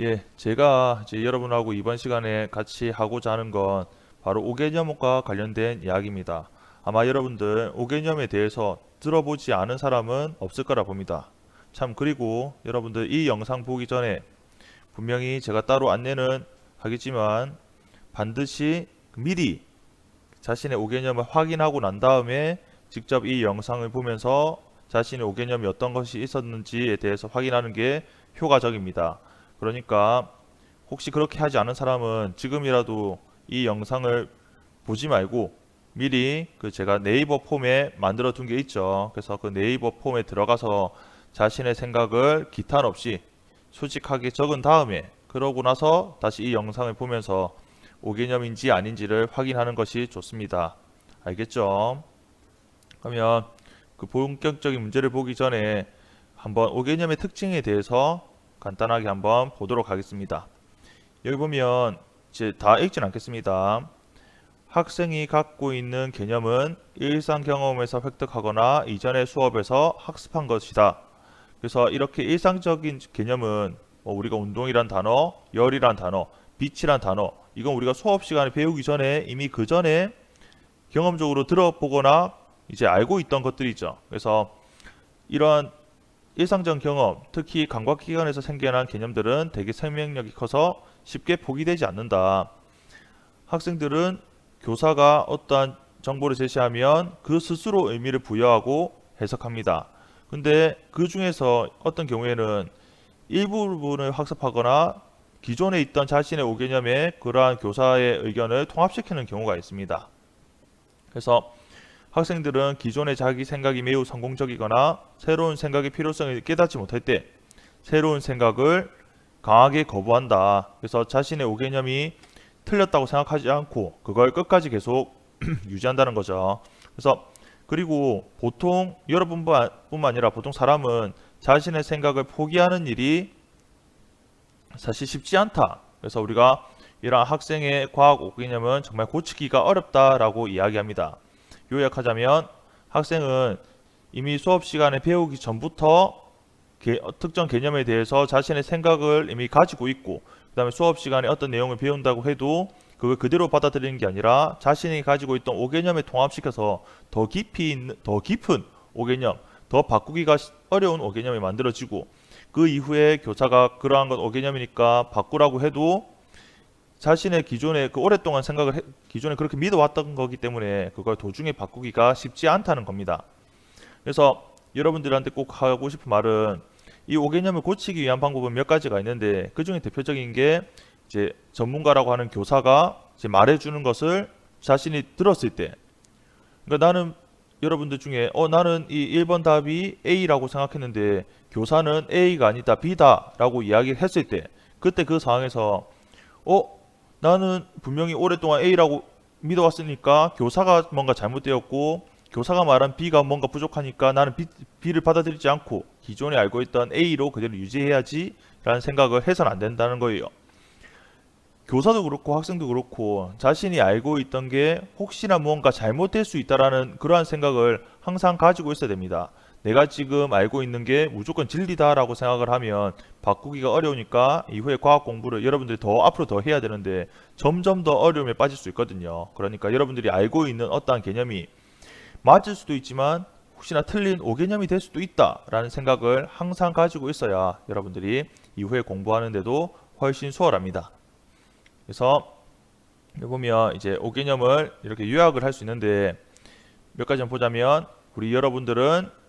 예, 제가 이제 여러분하고 이번 시간에 같이 하고자 하는 건 바로 5개념과 관련된 이야기입니다. 아마 여러분들 5개념에 대해서 들어보지 않은 사람은 없을 거라 봅니다. 참, 그리고 여러분들 이 영상 보기 전에 분명히 제가 따로 안내는 하겠지만 반드시 미리 자신의 5개념을 확인하고 난 다음에 직접 이 영상을 보면서 자신의 5개념이 어떤 것이 있었는지에 대해서 확인하는 게 효과적입니다. 그러니까 혹시 그렇게 하지 않은 사람은 지금이라도 이 영상을 보지 말고 미리 제가 네이버 폼에 만들어 둔 게 있죠. 그래서 그 네이버 폼에 들어가서 자신의 생각을 기탄 없이 솔직하게 적은 다음에 그러고 나서 다시 이 영상을 보면서 5개념인지 아닌지를 확인하는 것이 좋습니다. 알겠죠? 그러면 그 본격적인 문제를 보기 전에 한번 5개념의 특징에 대해서 간단하게 한번 보도록 하겠습니다. 여기 보면 이제 다 읽진 않겠습니다. 학생이 갖고 있는 개념은 일상 경험에서 획득하거나 이전의 수업에서 학습한 것이다. 그래서 이렇게 일상적인 개념은 우리가 운동이란 단어, 열이란 단어, 빛이란 단어, 이건 우리가 수업 시간에 배우기 전에 이미 그 전에 경험적으로 들어보거나 이제 알고 있던 것들이죠. 그래서 이러한 일상적 경험, 특히 감각기관에서 생겨난 개념들은 되게 생명력이 커서 쉽게 포기되지 않는다. 학생들은 교사가 어떠한 정보를 제시하면 그 스스로 의미를 부여하고 해석합니다. 근데 그 중에서 어떤 경우에는 일부분을 학습하거나 기존에 있던 자신의 5개념에 그러한 교사의 의견을 통합시키는 경우가 있습니다. 그래서 학생들은 기존의 자기 생각이 매우 성공적이거나 새로운 생각의 필요성을 깨닫지 못할 때 새로운 생각을 강하게 거부한다. 그래서 자신의 5개념이 틀렸다고 생각하지 않고 그걸 끝까지 계속 유지한다는 거죠. 그래서 그리고 보통 여러분뿐만 아니라 보통 사람은 자신의 생각을 포기하는 일이 사실 쉽지 않다. 그래서 우리가 이러한 학생의 과학 5개념은 정말 고치기가 어렵다라고 이야기합니다. 요약하자면 학생은 이미 수업 시간에 배우기 전부터 특정 개념에 대해서 자신의 생각을 이미 가지고 있고 그 다음에 수업 시간에 어떤 내용을 배운다고 해도 그걸 그대로 받아들이는 게 아니라 자신이 가지고 있던 5개념에 통합시켜서 더 깊은 5개념, 더 바꾸기가 어려운 5개념이 만들어지고 그 이후에 교사가 그러한 건 5개념이니까 바꾸라고 해도 자신의 기존에 오랫동안 기존에 그렇게 믿어왔던 거기 때문에 그걸 도중에 바꾸기가 쉽지 않다는 겁니다. 그래서 여러분들한테 꼭 하고 싶은 말은 이 5개념을 고치기 위한 방법은 몇 가지가 있는데 그 중에 대표적인 게 이제 전문가라고 하는 교사가 이제 말해주는 것을 자신이 들었을 때, 그러니까 나는 여러분들 중에 나는 이 1번 답이 A라고 생각했는데 교사는 A가 아니다 B다라고 이야기를 했을 때 그때 그 상황에서 나는 분명히 오랫동안 A라고 믿어왔으니까 교사가 뭔가 잘못되었고 교사가 말한 B가 뭔가 부족하니까 나는 B를 받아들이지 않고 기존에 알고 있던 A로 그대로 유지해야지 라는 생각을 해서는 안 된다는 거예요. 교사도 그렇고 학생도 그렇고 자신이 알고 있던 게 혹시나 무언가 잘못될 수 있다라는 그러한 생각을 항상 가지고 있어야 됩니다. 내가 지금 알고 있는 게 무조건 진리다라고 생각을 하면 바꾸기가 어려우니까 이후에 과학 공부를 여러분들이 앞으로 더 해야 되는데 점점 더 어려움에 빠질 수 있거든요. 그러니까 여러분들이 알고 있는 어떠한 개념이 맞을 수도 있지만 혹시나 틀린 5개념이 될 수도 있다라는 생각을 항상 가지고 있어야 여러분들이 이후에 공부하는데도 훨씬 수월합니다. 그래서 여기 보면 이제 5개념을 이렇게 요약을 할 수 있는데 몇 가지 보자면 우리 여러분들은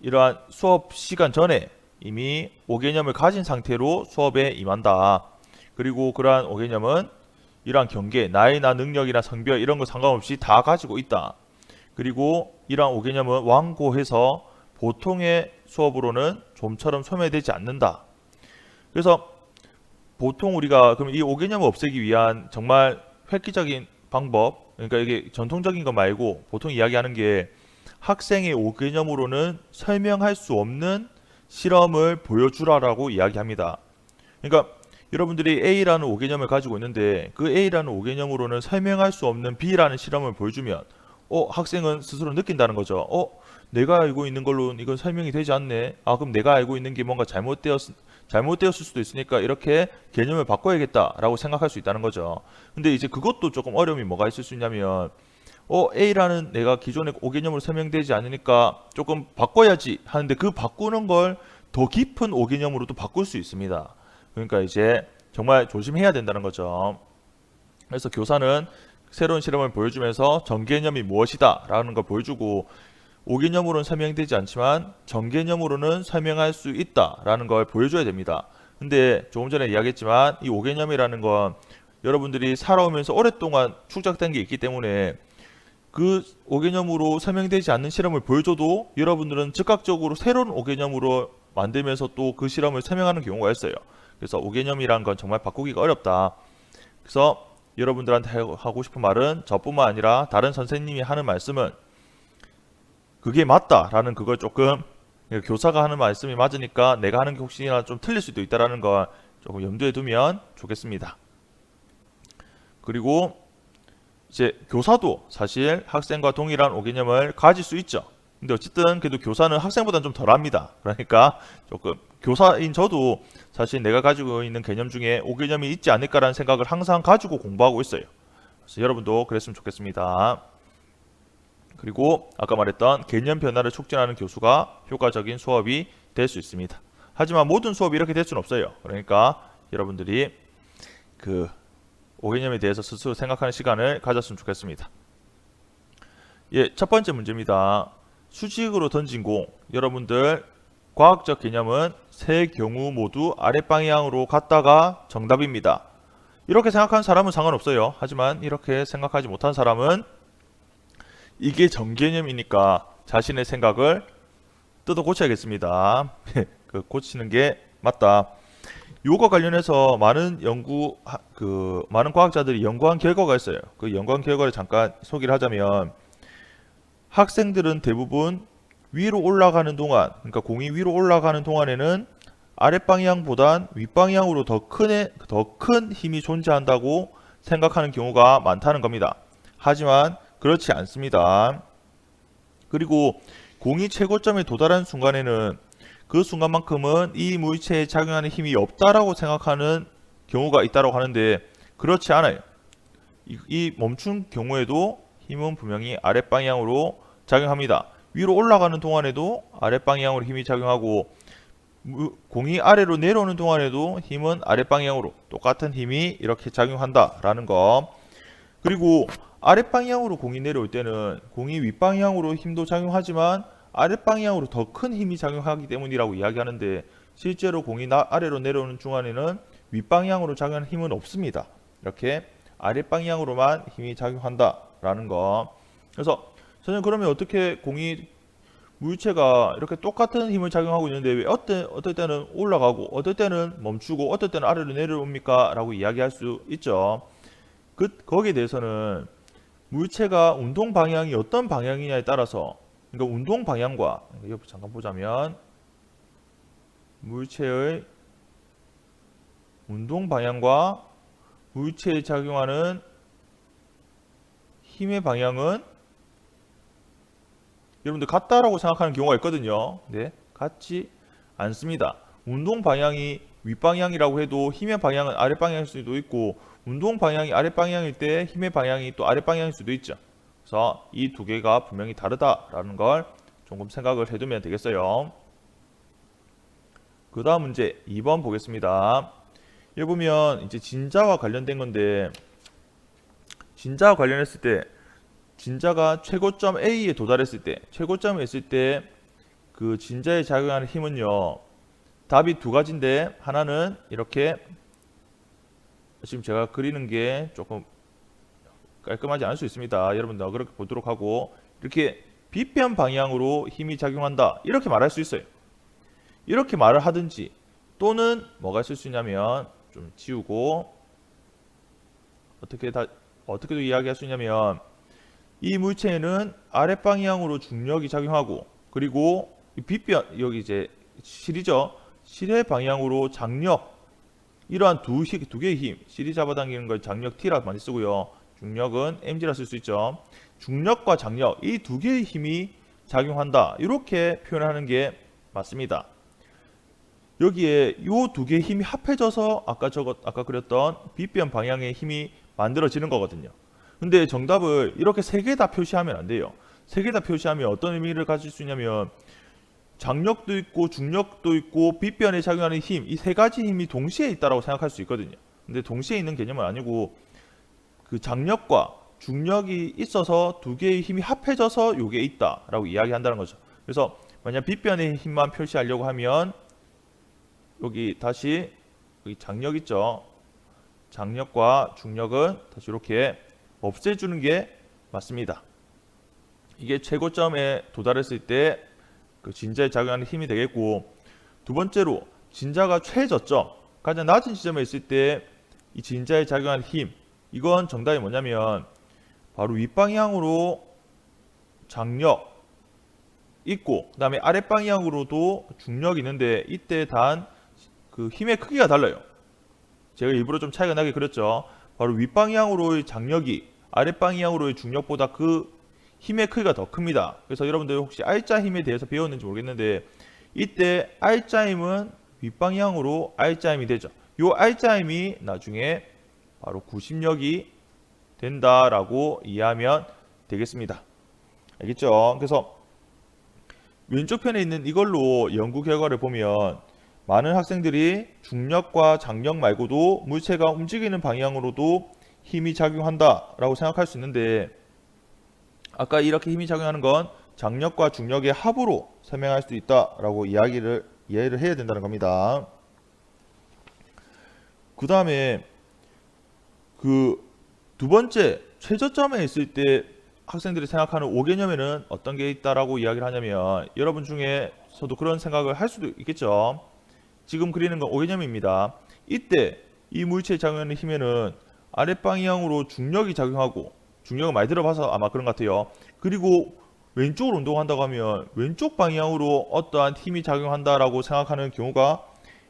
이러한 수업 시간 전에 이미 5개념을 가진 상태로 수업에 임한다. 그리고 그러한 5개념은 이러한 경계, 나이나 능력이나 성별 이런 거 상관없이 다 가지고 있다. 그리고 이러한 5개념은 완고해서 보통의 수업으로는 좀처럼 소멸되지 않는다. 그래서 보통 우리가 그럼 이 5개념을 없애기 위한 정말 획기적인 방법, 그러니까 이게 전통적인 거 말고 보통 이야기하는 게 학생의 5개념으로는 설명할 수 없는 실험을 보여주라라고 이야기합니다. 그러니까 여러분들이 A라는 5개념을 가지고 있는데 그 A라는 5개념으로는 설명할 수 없는 B라는 실험을 보여주면 학생은 스스로 느낀다는 거죠. 내가 알고 있는 걸로는 이건 설명이 되지 않네. 그럼 내가 알고 있는 게 뭔가 잘못되었을 수도 있으니까 이렇게 개념을 바꿔야겠다라고 생각할 수 있다는 거죠. 근데 이제 그것도 조금 어려움이 뭐가 있을 수 있냐면 A라는 내가 기존의 오개념으로 설명되지 않으니까 조금 바꿔야지 하는데 그 바꾸는 걸 더 깊은 오개념으로도 바꿀 수 있습니다. 그러니까 이제 정말 조심해야 된다는 거죠. 그래서 교사는 새로운 실험을 보여주면서 정개념이 무엇이다 라는 걸 보여주고 오개념으로는 설명되지 않지만 정개념으로는 설명할 수 있다 라는 걸 보여줘야 됩니다. 근데 조금 전에 이야기했지만 이 오개념이라는 건 여러분들이 살아오면서 오랫동안 축적된 게 있기 때문에 그 오개념으로 설명되지 않는 실험을 보여줘도 여러분들은 즉각적으로 새로운 오개념으로 만들면서 또 그 실험을 설명하는 경우가 있어요. 그래서 오개념이란 건 정말 바꾸기가 어렵다. 그래서 여러분들한테 하고 싶은 말은 저뿐만 아니라 다른 선생님이 하는 말씀은 그게 맞다라는 그걸 조금 교사가 하는 말씀이 맞으니까 내가 하는 게 혹시나 좀 틀릴 수도 있다라는 걸 조금 염두에 두면 좋겠습니다. 그리고 이제 교사도 사실 학생과 동일한 오개념을 가질 수 있죠. 근데 어쨌든 그래도 교사는 학생보다는 좀 덜합니다. 그러니까 조금 교사인 저도 사실 내가 가지고 있는 개념 중에 오개념이 있지 않을까라는 생각을 항상 가지고 공부하고 있어요. 그래서 여러분도 그랬으면 좋겠습니다. 그리고 아까 말했던 개념 변화를 촉진하는 교수가 효과적인 수업이 될 수 있습니다. 하지만 모든 수업이 이렇게 될 수는 없어요. 그러니까 여러분들이 그 오개념에 대해서 스스로 생각하는 시간을 가졌으면 좋겠습니다. 예, 첫 번째 문제입니다. 수직으로 던진 공. 여러분들 과학적 개념은 세 경우 모두 아랫방향으로 갔다가 정답입니다. 이렇게 생각하는 사람은 상관없어요. 하지만 이렇게 생각하지 못한 사람은 이게 정개념이니까 자신의 생각을 뜯어 고쳐야겠습니다. 그 고치는 게 맞다. 요거 관련해서 많은 많은 과학자들이 연구한 결과가 있어요. 그 연구한 결과를 잠깐 소개를 하자면 학생들은 대부분 위로 올라가는 동안, 그러니까 공이 위로 올라가는 동안에는 아랫방향보단 윗방향으로 더 큰 힘이 존재한다고 생각하는 경우가 많다는 겁니다. 하지만 그렇지 않습니다. 그리고 공이 최고점에 도달한 순간에는 그 순간만큼은 이 물체에 작용하는 힘이 없다라고 생각하는 경우가 있다고 하는데 그렇지 않아요. 이 멈춘 경우에도 힘은 분명히 아랫방향으로 작용합니다. 위로 올라가는 동안에도 아랫방향으로 힘이 작용하고 공이 아래로 내려오는 동안에도 힘은 아랫방향으로 똑같은 힘이 이렇게 작용한다라는 거. 그리고 아랫방향으로 공이 내려올 때는 공이 윗방향으로 힘도 작용하지만 아랫방향으로 더 큰 힘이 작용하기 때문이라고 이야기하는데 실제로 공이 아래로 내려오는 중간에는 윗방향으로 작용하는 힘은 없습니다. 이렇게 아랫방향으로만 힘이 작용한다라는 거. 그래서 선생님 그러면 어떻게 공이 물체가 이렇게 똑같은 힘을 작용하고 있는데 왜 어떨 때는 올라가고 어떨 때는 멈추고 어떨 때는 아래로 내려옵니까? 라고 이야기할 수 있죠. 거기에 대해서는 물체가 운동 방향이 어떤 방향이냐에 따라서 그러니까 운동 방향과 여기 잠깐 보자면 물체의 운동 방향과 물체에 작용하는 힘의 방향은 여러분들 같다라고 생각하는 경우가 있거든요. 네, 같지 않습니다. 운동 방향이 윗방향이라고 해도 힘의 방향은 아랫방향일 수도 있고 운동 방향이 아랫방향일 때 힘의 방향이 또 아랫방향일 수도 있죠. 그래서 이 두 개가 분명히 다르다라는 걸 조금 생각을 해두면 되겠어요. 그 다음 문제 2번 보겠습니다. 여기 보면 이제 진자와 관련된 건데 진자와 관련했을 때 진자가 최고점 A에 도달했을 때 최고점에 있을 때 그 진자에 작용하는 힘은요 답이 두 가지인데 하나는 이렇게 지금 제가 그리는 게 조금 깔끔하지 않을 수 있습니다. 여러분들 그렇게 보도록 하고 이렇게 비편 방향으로 힘이 작용한다 이렇게 말할 수 있어요. 이렇게 말을 하든지 또는 뭐가 있을 수 있냐면 좀 지우고 어떻게도 이야기할 수 있냐면 이 물체에는 아랫방향으로 중력이 작용하고 그리고 비편 여기 이제 실이죠. 실의 방향으로 장력 이러한 두 개의 힘 실이 잡아당기는 걸 장력 T라 많이 쓰고요. 중력은 mg라 쓸 수 있죠. 중력과 장력 이 두 개의 힘이 작용한다 이렇게 표현하는 게 맞습니다. 여기에 요 두 개의 힘이 합해져서 아까 그렸던 빗변 방향의 힘이 만들어지는 거거든요. 근데 정답을 이렇게 세 개 다 표시하면 안 돼요. 세 개 다 표시하면 어떤 의미를 가질 수 있냐면 장력도 있고 중력도 있고 빗변에 작용하는 힘, 이 세 가지 힘이 동시에 있다라고 생각할 수 있거든요. 근데 동시에 있는 개념은 아니고 그 장력과 중력이 있어서 두 개의 힘이 합해져서 요게 있다라고 이야기한다는 거죠. 그래서 만약 빗변의 힘만 표시하려고 하면 여기 다시 여기 장력 있죠. 장력과 중력은 다시 이렇게 없애주는 게 맞습니다. 이게 최고점에 도달했을 때 그 진자에 작용하는 힘이 되겠고, 두 번째로 진자가 최저점, 가장 낮은 지점에 있을 때 이 진자에 작용하는 힘, 이건 정답이 뭐냐면 바로 윗방향으로 장력 있고 그 다음에 아랫방향으로도 중력이 있는데 이때 단 그 힘의 크기가 달라요. 제가 일부러 좀 차이가 나게 그렸죠. 바로 윗방향으로의 장력이 아랫방향으로의 중력보다 그 힘의 크기가 더 큽니다. 그래서 여러분들 혹시 R자 힘에 대해서 배웠는지 모르겠는데 이때 R자 힘은 윗방향으로 R자 힘이 되죠. 이 R자 힘이 나중에 바로 구심력이 된다라고 이해하면 되겠습니다. 알겠죠? 그래서 왼쪽 편에 있는 이걸로 연구 결과를 보면 많은 학생들이 중력과 장력 말고도 물체가 움직이는 방향으로도 힘이 작용한다라고 생각할 수 있는데, 아까 이렇게 힘이 작용하는 건 장력과 중력의 합으로 설명할 수 있다라고 이해를 해야 된다는 겁니다. 그 다음에 그 두 번째 최저점에 있을 때 학생들이 생각하는 5개념에는 어떤 게 있다라고 이야기를 하냐면, 여러분 중에서도 그런 생각을 할 수도 있겠죠. 지금 그리는 건 5개념입니다. 이때 이 물체에 작용하는 힘에는 아랫방향으로 중력이 작용하고, 중력을 많이 들어봐서 아마 그런 것 같아요. 그리고 왼쪽으로 운동한다고 하면 왼쪽 방향으로 어떠한 힘이 작용한다라고 생각하는 경우가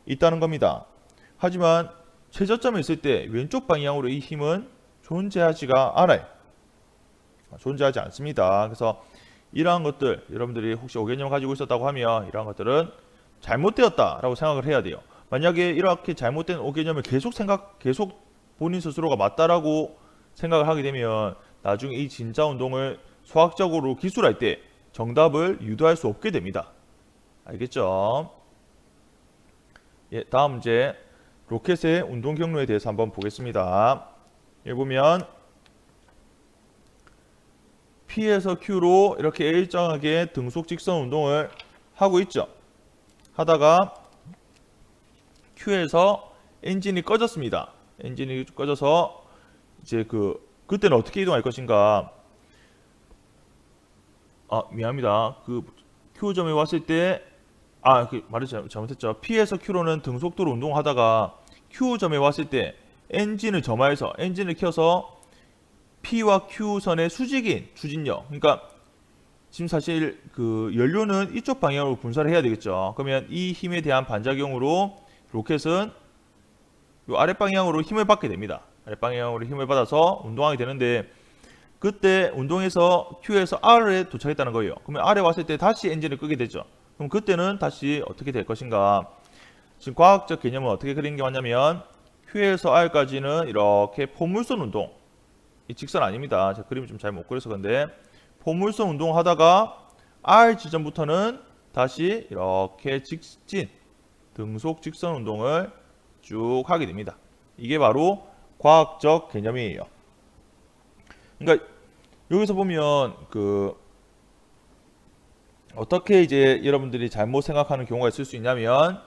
있다는 겁니다. 하지만 최저점에 있을 때 왼쪽 방향으로 이 힘은 존재하지가 않아요. 존재하지 않습니다. 그래서 이러한 것들, 여러분들이 혹시 5개념 가지고 있었다고 하면 이러한 것들은 잘못되었다라고 생각을 해야 돼요. 만약에 이렇게 잘못된 5개념을 계속 본인 스스로가 맞다라고 생각을 하게 되면 나중에 이 진자 운동을 수학적으로 기술할 때 정답을 유도할 수 없게 됩니다. 알겠죠? 예, 다음 문제, 로켓의 운동 경로에 대해서 한번 보겠습니다. 여기 보면 P에서 Q로 이렇게 일정하게 등속 직선 운동을 하고 있죠. 하다가 Q에서 엔진이 꺼졌습니다. 엔진이 꺼져서 이제 그때는 어떻게 이동할 것인가? 미안합니다. 그 Q점에 왔을 때 말을 잘못했죠. P에서 Q로는 등속도로 운동하다가 Q점에 왔을 때 엔진을 점화해서 엔진을 켜서 P와 Q선의 수직인 추진력, 그러니까 지금 사실 그 연료는 이쪽 방향으로 분사를 해야 되겠죠. 그러면 이 힘에 대한 반작용으로 로켓은 이 아랫방향으로 힘을 받게 됩니다. 아랫방향으로 힘을 받아서 운동하게 되는데, 그때 운동에서 Q에서 R에 도착했다는 거예요. 그러면 R에 왔을 때 다시 엔진을 끄게 되죠. 그럼 그때는 다시 어떻게 될 것인가? 지금 과학적 개념은 어떻게 그리는 게 맞냐면 Q에서 R까지는 이렇게 포물선 운동, 이 직선 아닙니다. 제가 그림을 좀 잘 못 그려서 그런데 포물선 운동을 하다가 R 지점부터는 다시 이렇게 등속 직선 운동을 쭉 하게 됩니다. 이게 바로 과학적 개념이에요. 그러니까 여기서 보면 어떻게 이제 여러분들이 잘못 생각하는 경우가 있을 수 있냐면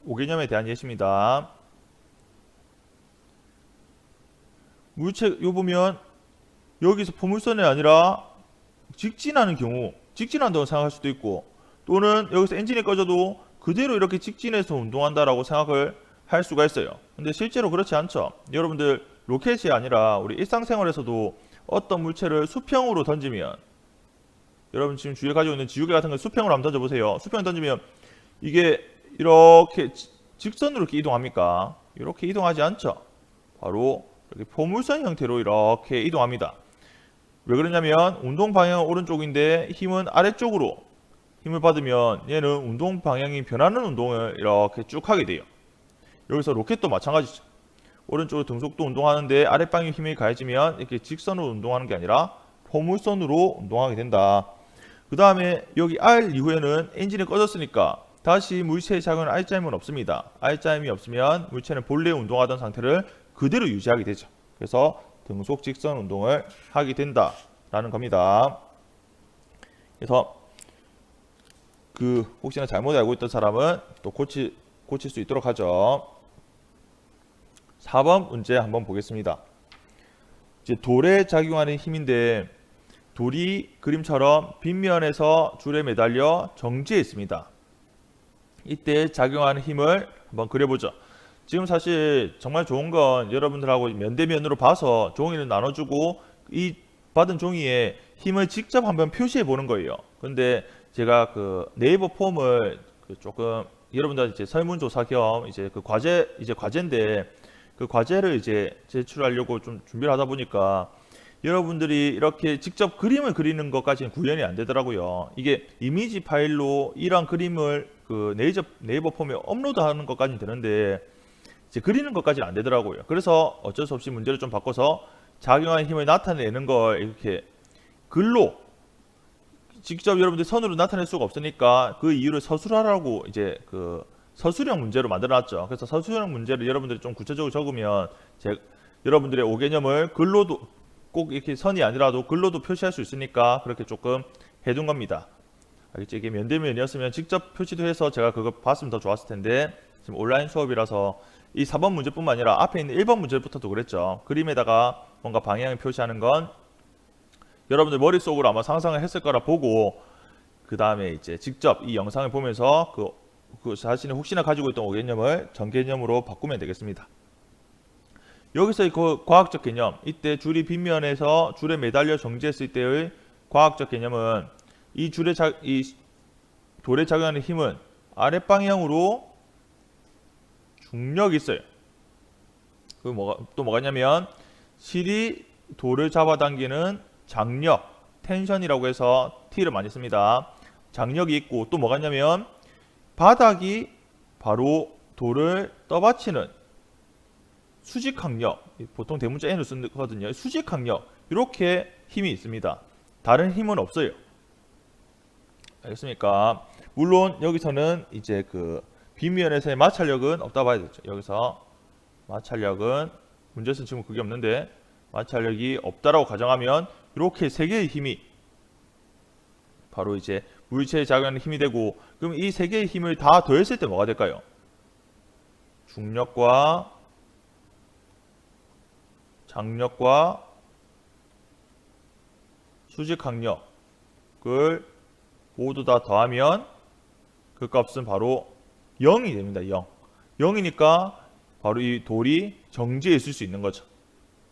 5개념에 대한 예시입니다. 물체 요 보면 여기서 포물선이 아니라 직진하는 경우, 직진한다고 생각할 수도 있고, 또는 여기서 엔진이 꺼져도 그대로 이렇게 직진해서 운동한다라고 생각을 할 수가 있어요. 근데 실제로 그렇지 않죠. 여러분들 로켓이 아니라 우리 일상생활에서도 어떤 물체를 수평으로 던지면, 여러분 지금 주위에 가지고 있는 지우개 같은 걸 수평으로 한번 던져보세요. 수평 던지면 이게 이렇게 직선으로 이렇게 이동합니까? 이렇게 이동하지 않죠. 바로 이렇게 포물선 형태로 이렇게 이동합니다. 왜 그러냐면 운동 방향은 오른쪽인데 힘은 힘을 받으면 얘는 운동 방향이 변하는 운동을 이렇게 쭉 하게 돼요. 여기서 로켓도 마찬가지죠. 오른쪽으로 등속도 운동하는데 아랫방향 힘이 가해지면 이렇게 직선으로 운동하는 게 아니라 포물선으로 운동하게 된다. 그 다음에 여기 R 이후에는 엔진이 꺼졌으니까 다시 물체의 작용은 R자임은 없습니다. R자임이 없으면 물체는 본래 운동하던 상태를 그대로 유지하게 되죠. 그래서 등속 직선 운동을 하게 된다라는 겁니다. 그래서 혹시나 잘못 알고 있던 사람은 또 고칠 수 있도록 하죠. 4번 문제 한번 보겠습니다. 이제 돌에 작용하는 힘인데 돌이 그림처럼 빗면에서 줄에 매달려 정지해 있습니다. 이때 작용하는 힘을 한번 그려보죠. 지금 사실 정말 좋은 건 여러분들하고 면대면으로 봐서 종이를 나눠주고 이 받은 종이에 힘을 직접 한번 표시해 보는 거예요. 근데 제가 네이버 폼을 조금 여러분들 이제 설문조사 겸 이제 과제인데 그 과제를 이제 제출하려고 좀 준비를 하다 보니까 여러분들이 이렇게 직접 그림을 그리는 것까지는 구현이 안 되더라고요. 이게 이미지 파일로 이런 그림을 네이버 폼에 업로드하는 것까지는 되는데 이제 그리는 것까지는 안 되더라고요. 그래서 어쩔 수 없이 문제를 좀 바꿔서 작용하는 힘을 나타내는 걸 이렇게 글로 직접 여러분들이 선으로 나타낼 수가 없으니까 그 이유를 서술하라고 이제 서술형 문제로 만들어놨죠. 그래서 서술형 문제를 여러분들이 좀 구체적으로 적으면 여러분들의 5개념을 글로도 꼭 이렇게 선이 아니라도 글로도 표시할 수 있으니까 그렇게 조금 해둔 겁니다. 알겠죠? 이게 면대면이었으면 직접 표시도 해서 제가 그거 봤으면 더 좋았을 텐데 지금 온라인 수업이라서 이 4번 문제뿐만 아니라 앞에 있는 1번 문제부터도 그랬죠. 그림에다가 뭔가 방향을 표시하는 건 여러분들 머릿속으로 아마 상상을 했을 거라 보고 그 다음에 이제 직접 이 영상을 보면서 그 자신이 혹시나 가지고 있던 5개념을 전개념으로 바꾸면 되겠습니다. 여기서의 그 과학적 개념, 이때 줄이 빗면에서 줄에 매달려 정지했을 때의 과학적 개념은 이 돌에 작용하는 힘은 아랫방향으로 중력이 있어요. 또 뭐가 있냐면 실이 돌을 잡아당기는 장력, 텐션이라고 해서 T를 많이 씁니다. 장력이 있고 또 뭐가 있냐면 바닥이 바로 돌을 떠받치는 수직항력, 보통 대문자 N을 쓰거든요. 수직항력, 이렇게 힘이 있습니다. 다른 힘은 없어요. 알겠습니까? 물론 여기서는 이제 빗면에서의 마찰력은 없다 봐야 되죠. 여기서 마찰력은 문제에서는 지금 그게 없는데 마찰력이 없다라고 가정하면 이렇게 세 개의 힘이 바로 이제 물체에 작용하는 힘이 되고, 그럼 이 세 개의 힘을 다 더했을 때 뭐가 될까요? 중력과 장력과 수직항력을 모두 다 더하면 그 값은 바로 0이 됩니다. 0. 0이니까 바로 이 돌이 정지해 있을 수 있는 거죠.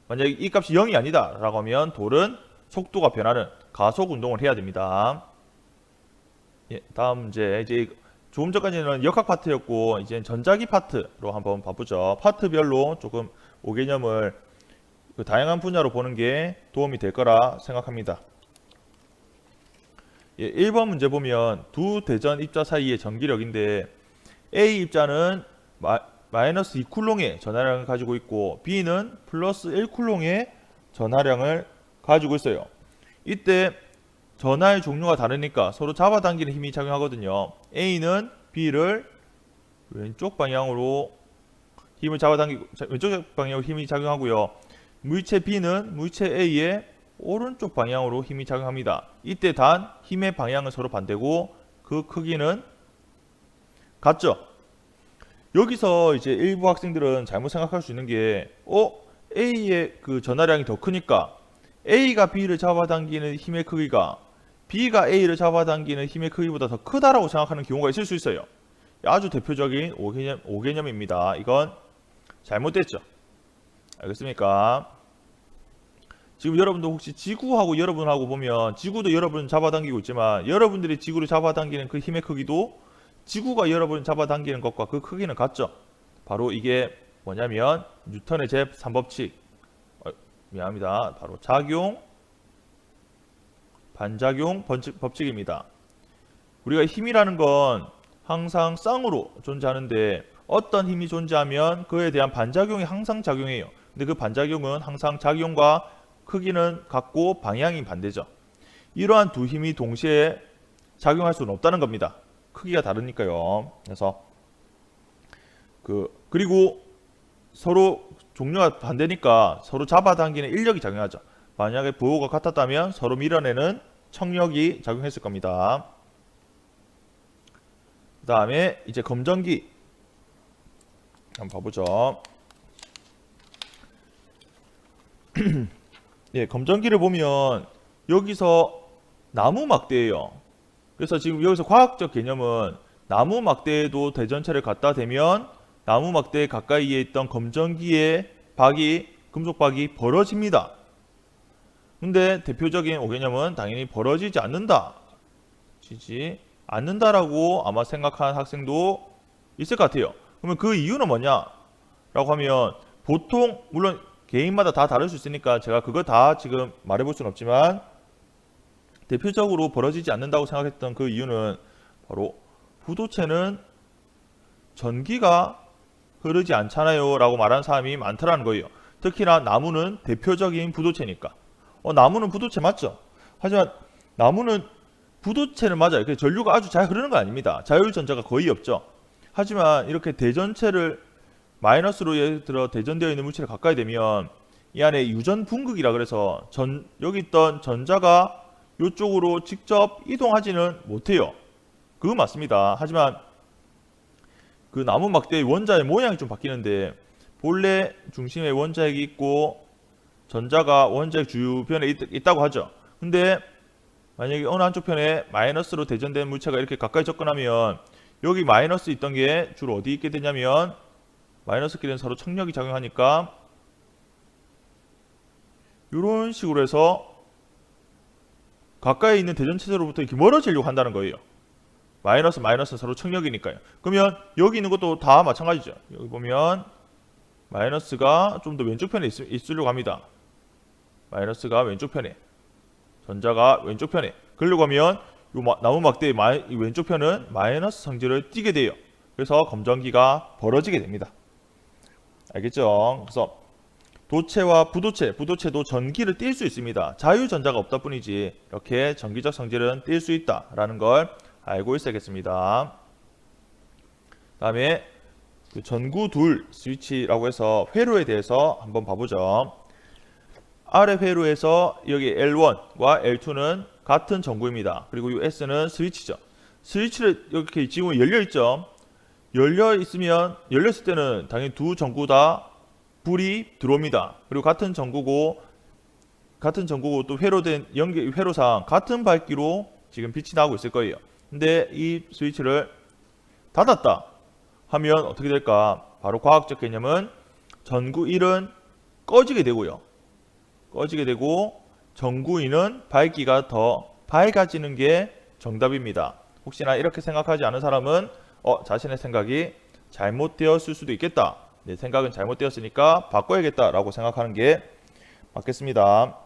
만약에 이 값이 0이 아니다 라고 하면 돌은 속도가 변하는 가속 운동을 해야 됩니다. 예, 다음 문제. 이제 조금 전까지는 역학 파트였고 이제 전자기 파트로 한번 봐보죠. 파트별로 조금 5개념을 다양한 분야로 보는 게 도움이 될 거라 생각합니다. 예, 1번 문제 보면 두 대전 입자 사이의 전기력인데 A 입자는 마이너스 2쿨롱의 전하량을 가지고 있고 B는 플러스 1쿨롱의 전하량을 가지고 있어요. 이때 전하의 종류가 다르니까 서로 잡아당기는 힘이 작용하거든요. A는 B를 왼쪽 방향으로 왼쪽 방향으로 힘이 작용하고요. 물체 B는 물체 A의 오른쪽 방향으로 힘이 작용합니다. 이때 단 힘의 방향은 서로 반대고 그 크기는 같죠? 여기서 이제 일부 학생들은 잘못 생각할 수 있는 게 A의 전하량이 더 크니까 A가 B를 잡아당기는 힘의 크기가 B가 A를 잡아당기는 힘의 크기보다 더 크다라고 생각하는 경우가 있을 수 있어요. 아주 대표적인 5개념입니다. 이건 잘못됐죠. 알겠습니까? 지금 여러분도 혹시 지구하고 여러분하고 보면 지구도 여러분 잡아당기고 있지만 여러분들이 지구를 잡아당기는 그 힘의 크기도 지구가 여러분을 잡아당기는 것과 그 크기는 같죠. 바로 이게 뭐냐면 뉴턴의 제3법칙 미안합니다. 바로 작용 반작용 법칙입니다. 우리가 힘이라는 건 항상 쌍으로 존재하는데 어떤 힘이 존재하면 그에 대한 반작용이 항상 작용해요. 근데 그 반작용은 항상 작용과 크기는 같고 방향이 반대죠. 이러한 두 힘이 동시에 작용할 수는 없다는 겁니다. 크기가 다르니까요. 그래서 그리고 서로 종류가 반대니까 서로 잡아당기는 인력이 작용하죠. 만약에 부호가 같았다면 서로 밀어내는 청력이 작용했을 겁니다. 그 다음에 이제 검정기 한번 봐보죠. 예, 검정기를 보면 여기서 나무 막대예요. 그래서 지금 여기서 과학적 개념은 나무 막대에도 대전체를 갖다 대면 나무 막대 가까이에 있던 검정기의 박이 금속박이 벌어집니다. 근데 대표적인 오개념은 당연히 벌어지지 않는다. 지지 않는다라고 아마 생각하는 학생도 있을 것 같아요. 그러면 그 이유는 뭐냐? 라고 하면 보통 물론 개인마다 다 다를 수 있으니까 제가 그거 다 지금 말해볼 수는 없지만 대표적으로 벌어지지 않는다고 생각했던 그 이유는 바로 부도체는 전기가 흐르지 않잖아요 라고 말하는 사람이 많더라는 거예요. 특히나 나무는 대표적인 부도체니까. 나무는 부도체 맞죠? 하지만 나무는 부도체는 맞아요. 전류가 아주 잘 흐르는 거 아닙니다. 자율전자가 거의 없죠. 하지만 이렇게 대전체를 마이너스로 예를 들어 대전되어 있는 물체를 가까이 되면 이 안에 유전 분극이라 그래서 여기 있던 전자가 이쪽으로 직접 이동하지는 못해요. 그거 맞습니다. 하지만 그 나무 막대의 원자의 모양이 좀 바뀌는데 본래 중심에 원자핵이 있고 전자가 원자핵 주변에 있다고 하죠. 근데 만약에 어느 한쪽 편에 마이너스로 대전된 물체가 이렇게 가까이 접근하면 여기 마이너스 있던 게 주로 어디 있게 되냐면 마이너스끼리는 서로 청력이 작용하니까 이런 식으로 해서 가까이 있는 대전체로부터 이렇게 멀어지려고 한다는 거예요. 마이너스 마이너스는 서로 청력이니까요. 그러면 여기 있는 것도 다 마찬가지죠. 여기 보면 마이너스가 좀 더 왼쪽 편에 있으려고 합니다. 마이너스가 왼쪽 편에, 전자가 왼쪽 편에. 그러려고 하면 이 나무 막대의 왼쪽 편은 마이너스 성질을 띠게 돼요. 그래서 검정기가 벌어지게 됩니다. 알겠죠? 그래서 도체와 부도체도 전기를 띌 수 있습니다. 자유전자가 없다 뿐이지 이렇게 전기적 성질은 띌 수 있다라는 걸 알고 있어야겠습니다. 다음에 그 전구 둘 스위치라고 해서 회로에 대해서 한번 봐보죠. 아래 회로에서 여기 L1과 L2는 같은 전구입니다. 그리고 이 S는 스위치죠. 스위치를 이렇게 지금 열려있죠. 열렸을 때는 당연히 두 전구 다 불이 들어옵니다. 그리고 같은 전구고 또 회로상 같은 밝기로 지금 빛이 나고 있을 거예요. 근데 이 스위치를 닫았다 하면 어떻게 될까? 바로 과학적 개념은 전구 1은 꺼지게 되고요. 꺼지게 되고 전구 2는 밝기가 더 밝아지는 게 정답입니다. 혹시나 이렇게 생각하지 않은 사람은 자신의 생각이 잘못되었을 수도 있겠다. 내 생각은 잘못되었으니까 바꿔야겠다라고 생각하는 게 맞겠습니다.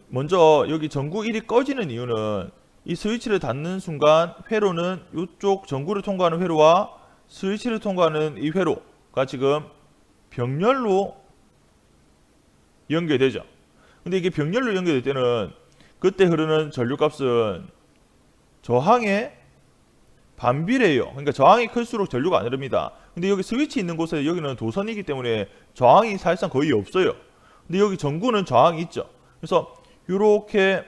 먼저 여기 전구 1이 꺼지는 이유는 이 스위치를 닫는 순간 회로는 이쪽 전구를 통과하는 회로와 스위치를 통과하는 이 회로가 지금 병렬로 연결되죠. 근데 이게 병렬로 연결될 때는 그때 흐르는 전류값은 저항에 반비례해요. 그러니까 저항이 클수록 전류가 안 흐릅니다. 근데 여기 스위치 있는 곳에 여기는 도선이기 때문에 저항이 사실상 거의 없어요. 근데 여기 전구는 저항이 있죠. 그래서 이렇게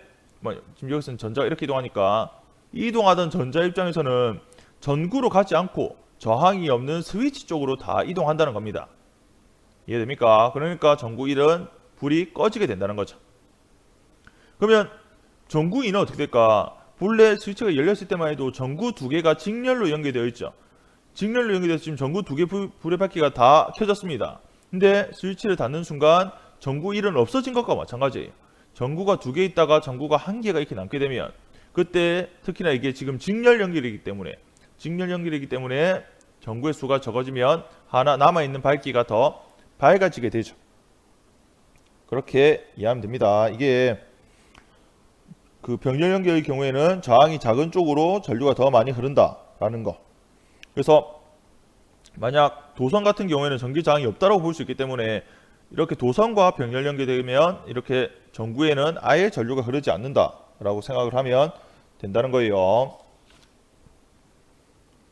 지금 여기서는 전자가 이렇게 이동하니까 이동하던 전자 입장에서는 전구로 가지 않고 저항이 없는 스위치 쪽으로 다 이동한다는 겁니다. 이해됩니까? 그러니까 전구 1은 불이 꺼지게 된다는 거죠. 그러면 전구 2는 어떻게 될까? 본래 스위치가 열렸을 때만 해도 전구 두 개가 직렬로 연결되어 있죠. 직렬로 연결돼서 지금 전구 두 개 불의 밝기가 다 켜졌습니다. 근데 스위치를 닫는 순간 전구 1은 없어진 것과 마찬가지예요. 전구가 두 개 있다가 전구가 한 개가 이렇게 남게 되면 그때 특히나 이게 지금 직렬 연결이기 때문에 전구의 수가 적어지면 하나 남아있는 밝기가 더 밝아지게 되죠. 그렇게 이해하면 됩니다. 이게 그 병렬 연결의 경우에는 저항이 작은 쪽으로 전류가 더 많이 흐른다라는 거. 그래서 만약 도선 같은 경우에는 전기 저항이 없다고 볼 수 있기 때문에 이렇게 도선과 병렬 연결되면 이렇게 전구에는 아예 전류가 흐르지 않는다라고 생각을 하면 된다는 거예요.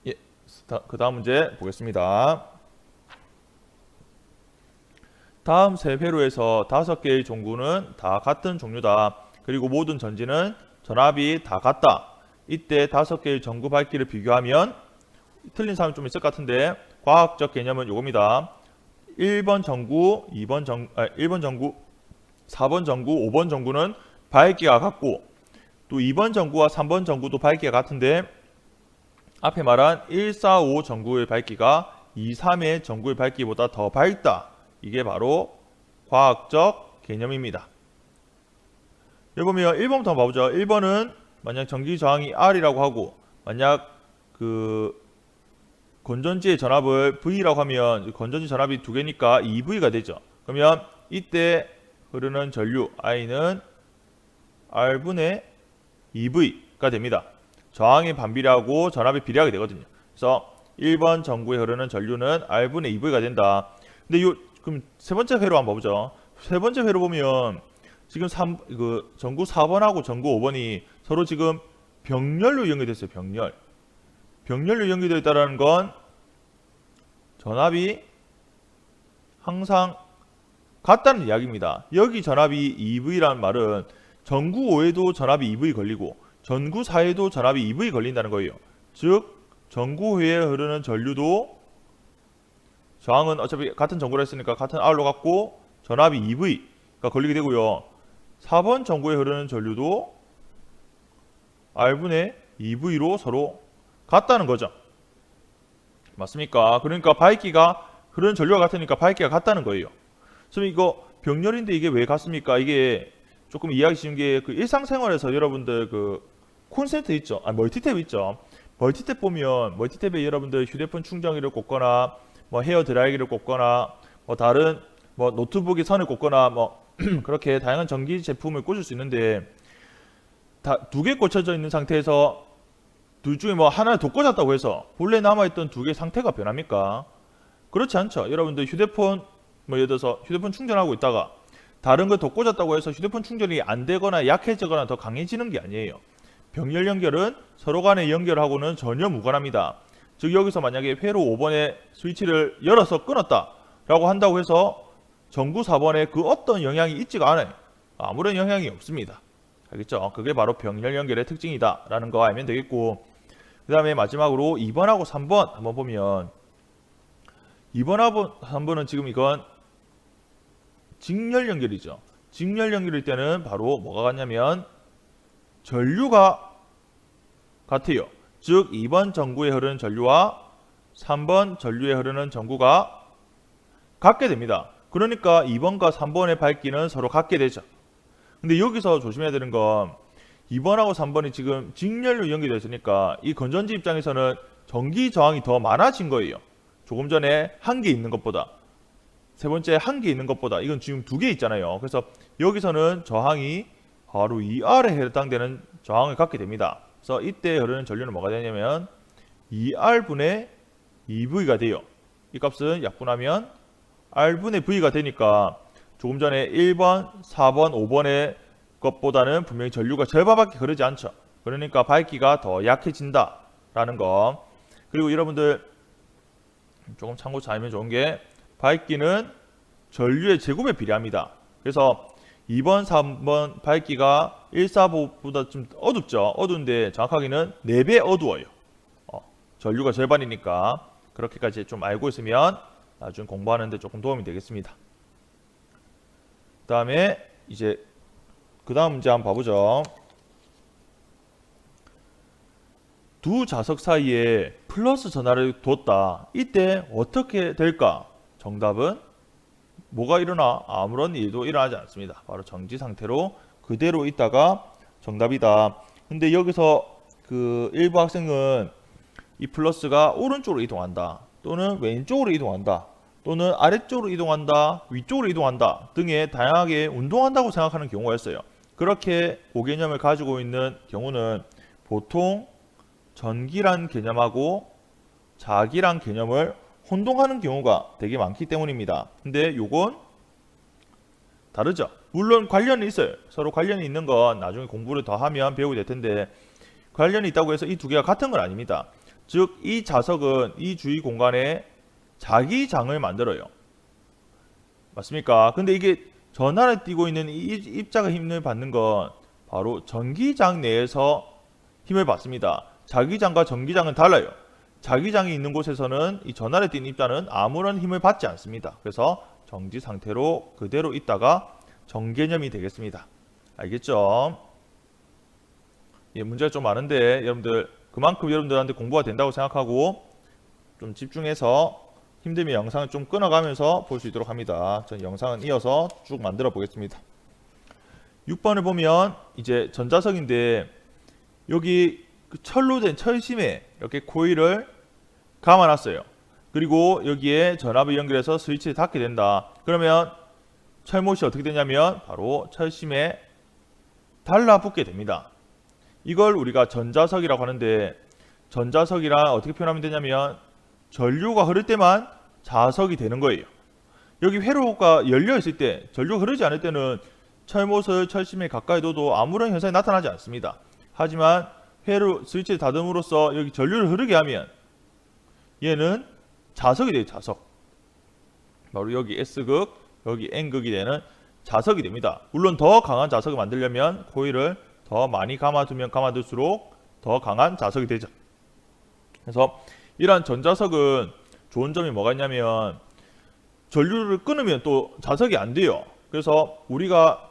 예, 그 다음 문제 보겠습니다. 다음 세 회로에서 5개의 전구는 다 같은 종류다. 그리고 모든 전지는 전압이 다 같다. 이때 5개의 전구 밝기를 비교하면 틀린 사람이 좀 있을 것 같은데 과학적 개념은 이겁니다. 1번 전구, 1번 전구, 4번 전구, 5번 전구는 밝기가 같고 또 2번 전구와 3번 전구도 밝기가 같은데 앞에 말한 1, 4, 5 전구의 밝기가 2, 3의 전구의 밝기보다 더 밝다. 이게 바로 과학적 개념입니다. 여기 보면 1번부터 한번 봐보죠. 1번은 만약 전기 저항이 R이라고 하고 만약 그 건전지의 전압을 V라고 하면 건전지 전압이 두 개니까 2V가 되죠. 그러면 이때 흐르는 전류 I는 R분의 2V가 됩니다. 저항이 반비례하고 전압이 비례하게 되거든요. 그래서 1번 전구에 흐르는 전류는 R분의 2V가 된다. 근데 그럼 세 번째 회로 한번 봐보죠. 세 번째 회로 보면 지금 전구 4번하고 전구 5번이 서로 지금 병렬로 연결됐어요. 병렬로 연결되어 있다는 건 전압이 항상 같다는 이야기입니다. 여기 전압이 2V라는 말은 전구 5에도 전압이 2V 걸리고 전구 4에도 전압이 2V 걸린다는 거예요. 즉 전구 회에 흐르는 전류도 저항은 어차피 같은 전구라 했으니까 같은 R로 갖고 전압이 2V가 걸리게 되고요. 4번 전구에 흐르는 전류도 R분의 2V로 서로 같다는 거죠. 맞습니까? 그러니까 밝기가 흐르는 전류와 같으니까 밝기가 같다는 거예요. 그럼 이거 병렬인데 이게 왜 같습니까? 이게 조금 이해하기 쉬운 게 그 일상생활에서 여러분들 그 콘센트 있죠? 멀티탭 있죠? 멀티탭 보면 멀티탭에 여러분들 휴대폰 충전기를 꽂거나 뭐 헤어 드라이기를 꽂거나 뭐 다른 뭐 노트북에 선을 꽂거나 뭐 그렇게 다양한 전기 제품을 꽂을 수 있는데 두 개 꽂혀져 있는 상태에서 둘 중에 뭐 하나를 더 꽂았다고 해서 본래 남아있던 두 개의 상태가 변합니까? 그렇지 않죠. 여러분들 휴대폰 뭐 예를 들어서 휴대폰 충전하고 있다가 다른 걸 더 꽂았다고 해서 휴대폰 충전이 안 되거나 약해지거나 더 강해지는 게 아니에요. 병렬 연결은 서로 간의 연결하고는 전혀 무관합니다. 즉 여기서 만약에 회로 5번의 스위치를 열어서 끊었다 라고 한다고 해서 전구 4번에 그 어떤 영향이 있지가 않아요. 아무런 영향이 없습니다. 알겠죠? 그게 바로 병렬 연결의 특징이다 라는 거 알면 되겠고, 그 다음에 마지막으로 2번하고 3번 한번 보면 2번하고 3번은 지금 이건 직렬 연결이죠. 직렬 연결일 때는 바로 뭐가 같냐면 전류가 같아요. 즉 2번 전구에 흐르는 전류와 3번 전류에 흐르는 전구가 같게 됩니다. 그러니까 2번과 3번의 밝기는 서로 같게 되죠. 근데 여기서 조심해야 되는 건 2번하고 3번이 지금 직렬로 연결되어 있으니까 이 건전지 입장에서는 전기 저항이 더 많아진 거예요. 조금 전에 한 개 있는 것보다, 세 번째 한 개 있는 것보다. 이건 지금 두 개 있잖아요. 그래서 여기서는 저항이 바로 2R에 해당되는 저항을 갖게 됩니다. 그래서 이때 흐르는 전류는 뭐가 되냐면 2R분의 2V가 돼요. 이 값은 약분하면 R분의 V가 되니까 조금 전에 1번, 4번, 5번의 것보다는 분명히 전류가 절반밖에 흐르지 않죠. 그러니까 밝기가 더 약해진다 라는 거. 그리고 여러분들 조금 참고 잘 알면 좋은 게 밝기는 전류의 제곱에 비례합니다. 그래서 2번, 3번 밝기가 1, 4보다 좀 어둡죠. 어두운데 정확하게는 4배 어두워요. 전류가 절반이니까 그렇게까지 좀 알고 있으면 나중에 공부하는데 조금 도움이 되겠습니다. 그 다음에 이제 그 다음 문제 한번 봐보죠. 두 자석 사이에 플러스 전하를 뒀다. 이때 어떻게 될까? 정답은 뭐가 일어나? 아무런 일도 일어나지 않습니다. 바로 정지 상태로 그대로 있다가 정답이다. 근데 여기서 그 일부 학생은 이 플러스가 오른쪽으로 이동한다, 또는 왼쪽으로 이동한다, 또는 아래쪽으로 이동한다, 위쪽으로 이동한다 등의 다양하게 운동한다고 생각하는 경우가 있어요. 그렇게 5개념을 가지고 있는 경우는 보통 전기란 개념하고 자기란 개념을 혼동하는 경우가 되게 많기 때문입니다. 근데 요건 다르죠. 물론 관련이 있어요. 서로 관련이 있는 건 나중에 공부를 더 하면 배우게 될 텐데 관련이 있다고 해서 이 두 개가 같은 건 아닙니다. 즉 이 자석은 이 주위 공간에 자기장을 만들어요. 맞습니까? 근데 이게 전하를 띠고 있는 이 입자가 힘을 받는 건 바로 전기장 내에서 힘을 받습니다. 자기장과 전기장은 달라요. 자기장이 있는 곳에서는 이 전하를 띤 입자는 아무런 힘을 받지 않습니다. 그래서 정지 상태로 그대로 있다가 정개념이 되겠습니다. 알겠죠? 예, 문제가 좀 많은데 여러분들 그만큼 여러분들한테 공부가 된다고 생각하고 좀 집중해서 힘들면 영상을 좀 끊어가면서 볼 수 있도록 합니다. 전 영상은 이어서 쭉 만들어 보겠습니다. 6번을 보면 이제 전자석인데 여기 그 철로 된 철심에 이렇게 코일을 감아놨어요. 그리고 여기에 전압을 연결해서 스위치를 닫게 된다. 그러면 철못이 어떻게 되냐면 바로 철심에 달라붙게 됩니다. 이걸 우리가 전자석이라고 하는데 전자석이란 어떻게 표현하면 되냐면 전류가 흐를 때만 자석이 되는 거예요. 여기 회로가 열려 있을 때 전류가 흐르지 않을 때는 철못을 철심에 가까이 둬도 아무런 현상이 나타나지 않습니다. 하지만 회로 스위치를 닫음으로써 여기 전류를 흐르게 하면 얘는 자석이 돼요. 자석. 바로 여기 S극, 여기 N극이 되는 자석이 됩니다. 물론 더 강한 자석을 만들려면 코일을 더 많이 감아두면 감아둘수록 더 강한 자석이 되죠. 그래서 이러한 전자석은 좋은 점이 뭐가 있냐면 전류를 끊으면 또 자석이 안 돼요. 그래서 우리가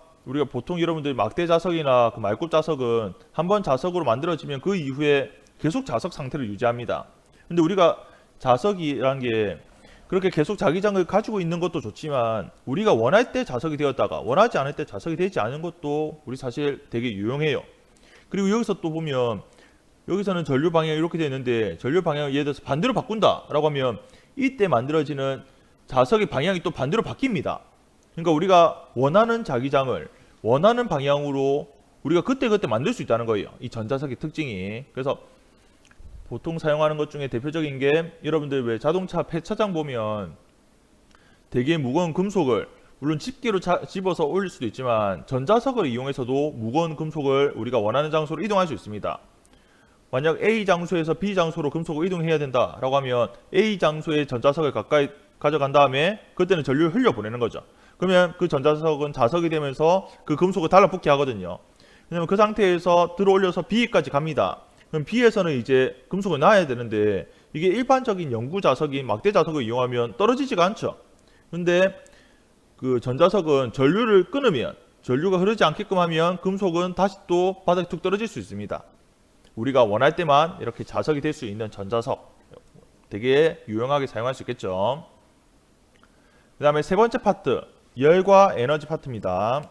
보통 여러분들 막대 자석이나 그 말굽 자석은 한번 자석으로 만들어지면 그 이후에 계속 자석 상태를 유지합니다. 근데 우리가 자석이란 게 그렇게 계속 자기장을 가지고 있는 것도 좋지만 우리가 원할 때 자석이 되었다가 원하지 않을 때 자석이 되지 않은 것도 우리 사실 되게 유용해요. 그리고 여기서 또 보면 여기서는 전류 방향이 이렇게 되어 있는데 전류 방향을 예를 들어서 반대로 바꾼다 라고 하면 이때 만들어지는 자석의 방향이 또 반대로 바뀝니다. 그러니까 우리가 원하는 자기장을 원하는 방향으로 우리가 그때그때 만들 수 있다는 거예요. 이 전자석의 특징이. 그래서 보통 사용하는 것 중에 대표적인 게 여러분들 왜 자동차 폐차장 보면 되게 무거운 금속을 물론 집게로 집어서 올릴 수도 있지만 전자석을 이용해서도 무거운 금속을 우리가 원하는 장소로 이동할 수 있습니다. 만약 A 장소에서 B 장소로 금속을 이동해야 된다라고 하면 A 장소에 전자석을 가까이 가져간 다음에 그때는 전류를 흘려보내는 거죠. 그러면 그 전자석은 자석이 되면서 그 금속을 달라붙게 하거든요. 왜냐면 그 상태에서 들어올려서 B까지 갑니다. 그럼 B에서는 이제 금속을 놔야 되는데 이게 일반적인 영구 자석인 막대 자석을 이용하면 떨어지지가 않죠. 근데 그 전자석은 전류를 끊으면 전류가 흐르지 않게끔 하면 금속은 다시 또 바닥에 툭 떨어질 수 있습니다. 우리가 원할 때만 이렇게 자석이 될 수 있는 전자석 되게 유용하게 사용할 수 있겠죠. 그 다음에 세 번째 파트 열과 에너지 파트입니다.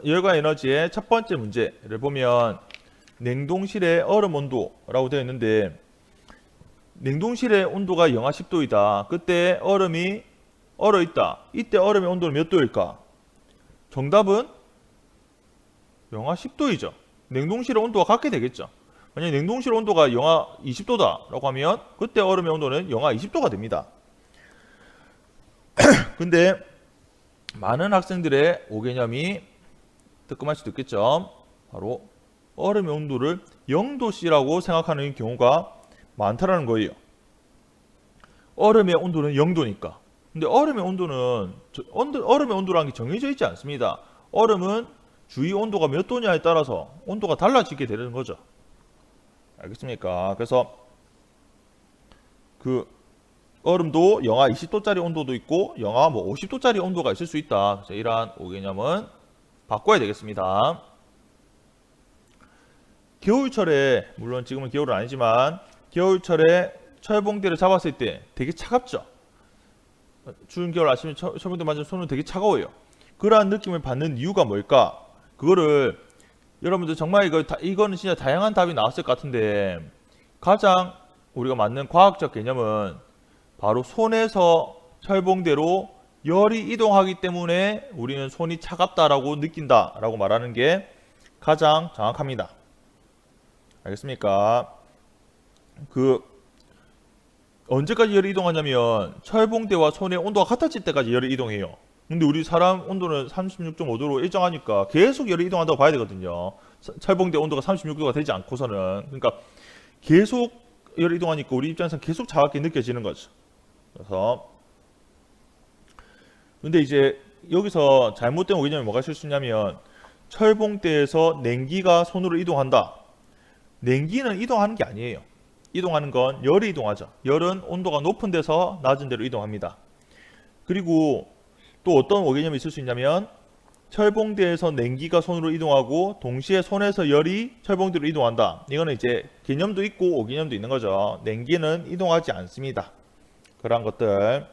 열과 에너지의 첫 번째 문제를 보면 냉동실의 얼음 온도라고 되어 있는데 냉동실의 온도가 영하 10도이다. 그때 얼음이 얼어있다. 이때 얼음의 온도는 몇 도일까? 정답은 영하 10도이죠. 냉동실의 온도가 같게 되겠죠. 만약 냉동실 온도가 영하 20도다 라고 하면 그때 얼음의 온도는 영하 20도가 됩니다. 근데 많은 학생들의 오개념이 뜨끔할 수도 있겠죠. 바로 얼음의 온도를 0도씨라고 생각하는 경우가 많다라는 거예요. 얼음의 온도는 0도니까. 근데 얼음의 온도는 얼음의 온도라는 게 정해져 있지 않습니다. 얼음은 주위 온도가 몇 도냐에 따라서 온도가 달라지게 되는 거죠. 알겠습니까? 그래서 그 얼음도 영하 20도짜리 온도도 있고 영하 50도짜리 온도가 있을 수 있다. 그래서 이러한 오개념은 바꿔야 되겠습니다. 겨울철에 물론 지금은 겨울은 아니지만 겨울철에 철봉대를 잡았을 때 되게 차갑죠. 추운 겨울 아침에 철봉대 맞으면 손은 되게 차가워요. 그러한 느낌을 받는 이유가 뭘까? 그거를 여러분들 정말 이거는 진짜 다양한 답이 나왔을 것 같은데 가장 우리가 맞는 과학적 개념은 바로 손에서 철봉대로 열이 이동하기 때문에 우리는 손이 차갑다라고 느낀다라고 말하는 게 가장 정확합니다. 알겠습니까? 언제까지 열이 이동하냐면 철봉대와 손의 온도가 같아질 때까지 열이 이동해요. 근데 우리 사람 온도는 36.5도로 일정하니까 계속 열이 이동한다고 봐야 되거든요. 철봉대 온도가 36도가 되지 않고서는. 그러니까 계속 열이 이동하니까 우리 입장에서는 계속 차갑게 느껴지는 거죠. 그래서 근데 이제 여기서 잘못된 오개념이 뭐가 있을 수 있냐면 철봉대에서 냉기가 손으로 이동한다. 냉기는 이동하는 게 아니에요. 이동하는 건 열이 이동하죠. 열은 온도가 높은 데서 낮은 데로 이동합니다. 그리고 또 어떤 오개념이 있을 수 있냐면 철봉대에서 냉기가 손으로 이동하고 동시에 손에서 열이 철봉대로 이동한다. 이거는 이제 개념도 있고 오개념도 있는 거죠. 냉기는 이동하지 않습니다. 그러한 것들.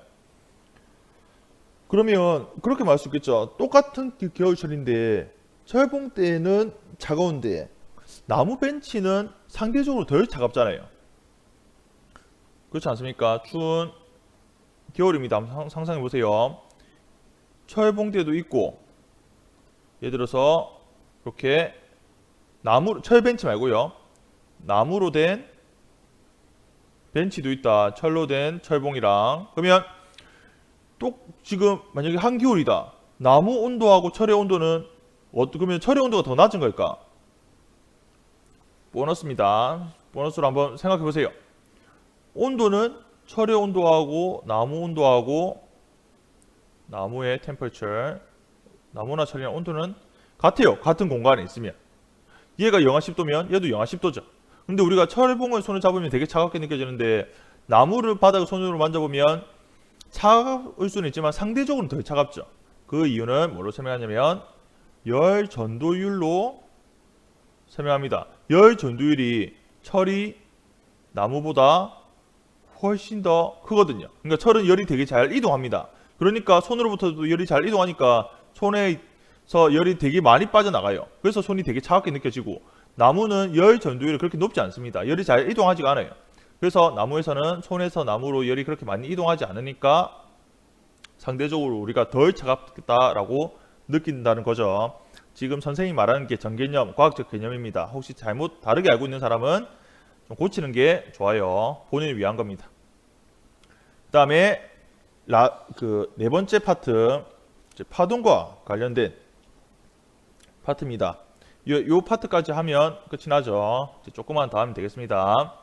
그러면 그렇게 말할 수 있겠죠. 똑같은 겨울철인데 철봉대는 차가운데 나무 벤치는 상대적으로 덜 차갑잖아요. 그렇지 않습니까? 추운 겨울입니다. 한번 상상해 보세요. 철봉대도 있고 예를 들어서 이렇게 철벤치 말고요. 나무로 된 벤치도 있다. 철로 된 철봉이랑. 그러면 또 지금 만약에 한겨울이다. 나무 온도하고 철의 온도는 그러면 철의 온도가 더 낮은 걸까? 보너스입니다. 보너스로 한번 생각해 보세요. 온도는 철의 온도하고 나무 온도하고 나무의 템퍼처, 나무나 철이나 온도는 같아요. 같은 공간에 있으면. 얘가 영하 10도면 얘도 영하 10도죠. 근데 우리가 철봉을 손을 잡으면 되게 차갑게 느껴지는데 나무를 바닥을 손으로 만져보면 차가울 수는 있지만 상대적으로 덜 차갑죠. 그 이유는 뭐로 설명하냐면 열 전도율로 설명합니다. 열 전도율이 철이 나무보다 훨씬 더 크거든요. 그러니까 철은 열이 되게 잘 이동합니다. 그러니까 손으로부터도 열이 잘 이동하니까 손에서 열이 되게 많이 빠져나가요. 그래서 손이 되게 차갑게 느껴지고 나무는 열 전도율이 그렇게 높지 않습니다. 열이 잘 이동하지가 않아요. 그래서 나무에서는 손에서 나무로 열이 그렇게 많이 이동하지 않으니까 상대적으로 우리가 덜 차갑다라고 느낀다는 거죠. 지금 선생님이 말하는 게 정개념, 과학적 개념입니다. 혹시 잘못 다르게 알고 있는 사람은 좀 고치는 게 좋아요. 본인을 위한 겁니다. 그 다음에 네 번째 파트, 파동과 관련된 파트입니다. 요 파트까지 하면 끝이 나죠. 조금만 더 하면 되겠습니다.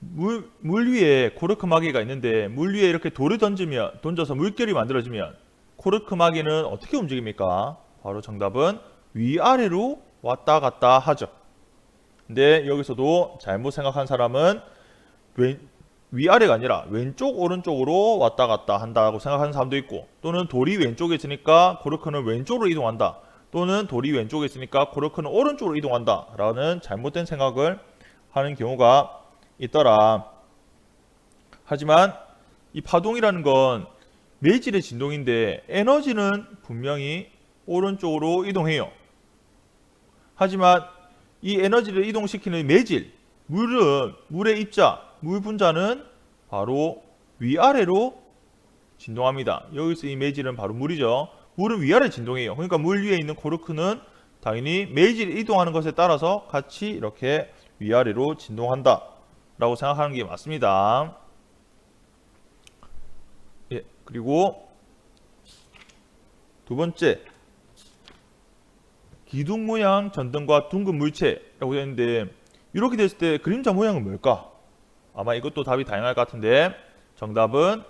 물 위에 코르크 마개가 있는데 물 위에 이렇게 돌을 던져서 물결이 만들어지면 코르크 마개는 어떻게 움직입니까? 바로 정답은 위아래로 왔다 갔다 하죠. 근데 여기서도 잘못 생각한 사람은 위아래가 아니라 왼쪽 오른쪽으로 왔다 갔다 한다고 생각하는 사람도 있고, 또는 돌이 왼쪽에 있으니까 코르크는 왼쪽으로 이동한다, 또는 돌이 왼쪽에 있으니까 코르크는 오른쪽으로 이동한다 라는 잘못된 생각을 하는 경우가 있더라. 하지만 이 파동이라는 건 매질의 진동인데 에너지는 분명히 오른쪽으로 이동해요. 하지만 이 에너지를 이동시키는 매질, 물의 입자, 물 분자는 바로 위아래로 진동합니다. 여기서 이 매질은 바로 물이죠. 물은 위아래 진동해요. 그러니까 물 위에 있는 코르크는 당연히 매질이 이동하는 것에 따라서 같이 이렇게 위아래로 진동한다 라고 생각하는 게 맞습니다. 예, 그리고 두 번째, 기둥 모양 전등과 둥근 물체라고 되어 있는데 이렇게 됐을 때 그림자 모양은 뭘까? 아마 이것도 답이 다양할 것 같은데 정답은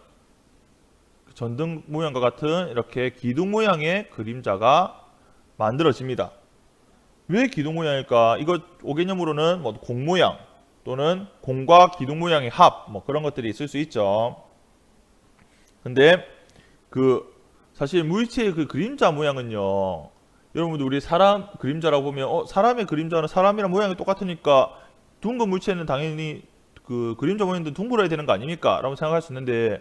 전등 모양과 같은 이렇게 기둥 모양의 그림자가 만들어집니다. 왜 기둥 모양일까? 이거 오개념으로는 뭐 공 모양 또는 공과 기둥 모양의 합, 뭐 그런 것들이 있을 수 있죠. 근데 사실 물체의 그 그림자 모양은요, 여러분들 우리 사람 그림자라고 보면 사람의 그림자는 사람이랑 모양이 똑같으니까 둥근 물체는 당연히 그 그림자 모양도 둥글어야 되는 거 아닙니까? 라고 생각할 수 있는데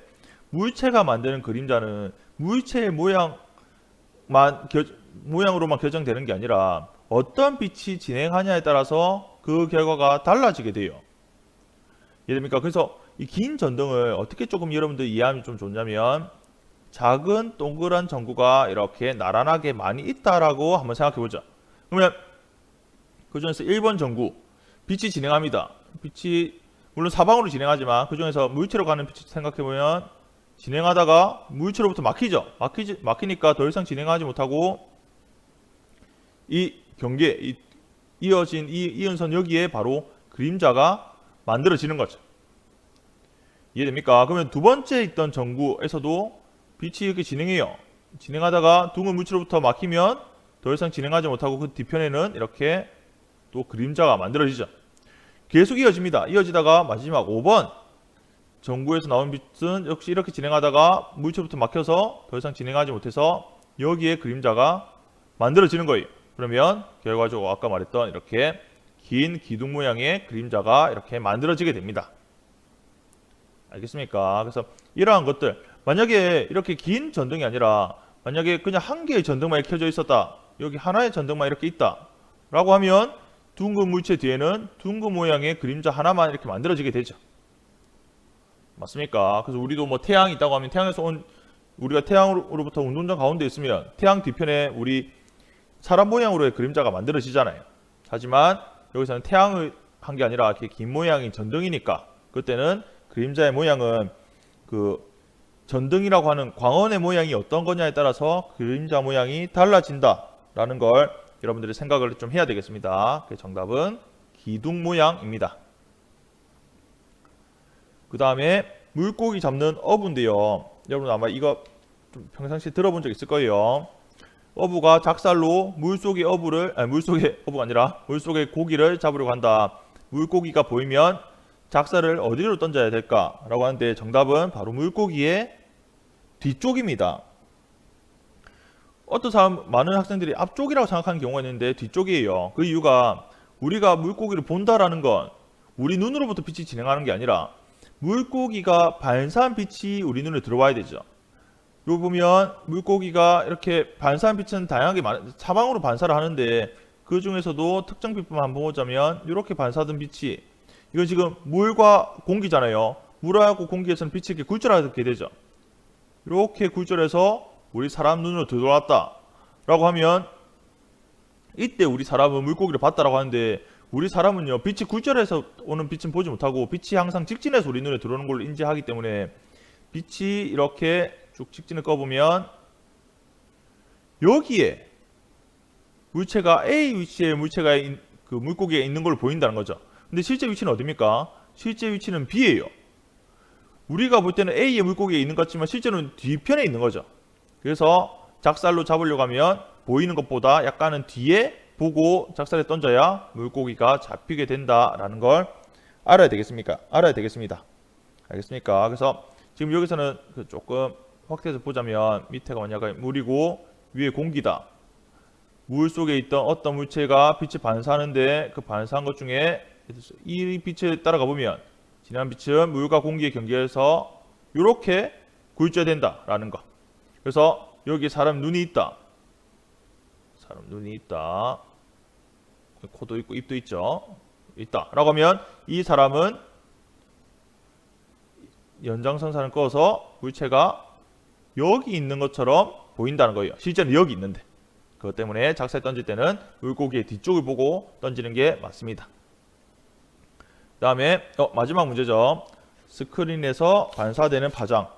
물체가 만드는 그림자는 물체의 모양으로만 결정되는 게 아니라 어떤 빛이 진행하냐에 따라서 그 결과가 달라지게 돼요. 이해됩니까? 그래서 이 긴 전등을 어떻게 조금 여러분들 이해하면 좀 좋냐면 작은 동그란 전구가 이렇게 나란하게 많이 있다라고 한번 생각해 보자. 그러면 그 중에서 1번 전구 빛이 진행합니다. 빛이 물론 사방으로 진행하지만 그 중에서 물체로 가는 빛을 생각해 보면 진행하다가 물체로부터 막히죠. 막히니까 더 이상 진행하지 못하고 이 경계, 이어진 이 이은선 여기에 바로 그림자가 만들어지는 거죠. 이해됩니까? 그러면 두 번째 있던 전구에서도 빛이 이렇게 진행해요. 진행하다가 둥근 물체로부터 막히면 더 이상 진행하지 못하고 그 뒤편에는 이렇게 또 그림자가 만들어지죠. 계속 이어집니다. 이어지다가 마지막 5번 전구에서 나온 빛은 역시 이렇게 진행하다가 물체부터 막혀서 더 이상 진행하지 못해서 여기에 그림자가 만들어지는 거예요. 그러면 결과적으로 아까 말했던 이렇게 긴 기둥 모양의 그림자가 이렇게 만들어지게 됩니다. 알겠습니까? 그래서 이러한 것들 만약에 이렇게 긴 전등이 아니라 만약에 그냥 한 개의 전등만 켜져 있었다. 여기 하나의 전등만 이렇게 있다. 라고 하면 둥근 물체 뒤에는 둥근 모양의 그림자 하나만 이렇게 만들어지게 되죠. 맞습니까? 그래서 우리도 뭐 태양이 있다고 하면 태양에서 온 우리가 태양으로부터 운동장 가운데 있으면 태양 뒤편에 우리 사람 모양으로의 그림자가 만들어지잖아요. 하지만 여기서는 태양을 한 게 아니라 이렇게 긴 모양이 전등이니까 그때는 그림자의 모양은 그 전등이라고 하는 광원의 모양이 어떤 거냐에 따라서 그림자 모양이 달라진다라는 걸 여러분들이 생각을 좀 해야 되겠습니다. 그 정답은 기둥 모양입니다. 그 다음에 물고기 잡는 어부인데요. 여러분 아마 이거 좀 평상시에 들어본 적 있을 거예요. 어부가 작살로 물속의 어부가 아니라 물속의 고기를 잡으려고 한다. 물고기가 보이면 작살을 어디로 던져야 될까라고 하는데 정답은 바로 물고기의 뒤쪽입니다. 많은 학생들이 앞쪽이라고 생각하는 경우가 있는데 뒤쪽이에요. 그 이유가 우리가 물고기를 본다라는 건 우리 눈으로부터 빛이 진행하는 게 아니라 물고기가 반사한 빛이 우리 눈에 들어와야 되죠. 여기 보면 물고기가 이렇게 반사한 빛은 다양하게 사방으로 반사를 하는데 그 중에서도 특정 빛만 한번 보자면 이렇게 반사된 빛이 이건 지금 물과 공기잖아요. 물하고 공기에서는 빛이 이렇게 굴절하게 되죠. 이렇게 굴절해서 우리 사람 눈으로 들어왔다 라고 하면 이때 우리 사람은 물고기를 봤다라고 하는데 우리 사람은요 빛이 굴절해서 오는 빛은 보지 못하고 빛이 항상 직진해서 우리 눈에 들어오는 걸 인지하기 때문에 빛이 이렇게 쭉 직진을 꺼보면 여기에 물체가 A 위치에 물체가 그 물고기에 있는 걸 보인다는 거죠. 근데 실제 위치는 어디입니까? 실제 위치는 B예요. 우리가 볼 때는 A의 물고기에 있는 것 같지만 실제로는 뒤편에 있는 거죠. 그래서 작살로 잡으려고 하면 보이는 것보다 약간은 뒤에 보고 작살에 던져야 물고기가 잡히게 된다라는 걸 알아야 되겠습니다. 알겠습니까? 그래서 지금 여기서는 조금 확대해서 보자면 밑에가 만약에 물이고 위에 공기다. 물 속에 있던 어떤 물체가 빛을 반사하는데 그 반사한 것 중에 이 빛을 따라가 보면 진한 빛은 물과 공기의 경계에서 이렇게 굴절된다라는 거. 그래서 여기 사람 눈이 있다. 코도 있고 입도 있죠. 있다라고 하면 이 사람은 연장선상을 꺼서 물체가 여기 있는 것처럼 보인다는 거예요. 실제는 여기 있는데. 그것 때문에 작살 던질 때는 물고기의 뒤쪽을 보고 던지는 게 맞습니다. 그 다음에 마지막 문제죠. 스크린에서 반사되는 파장.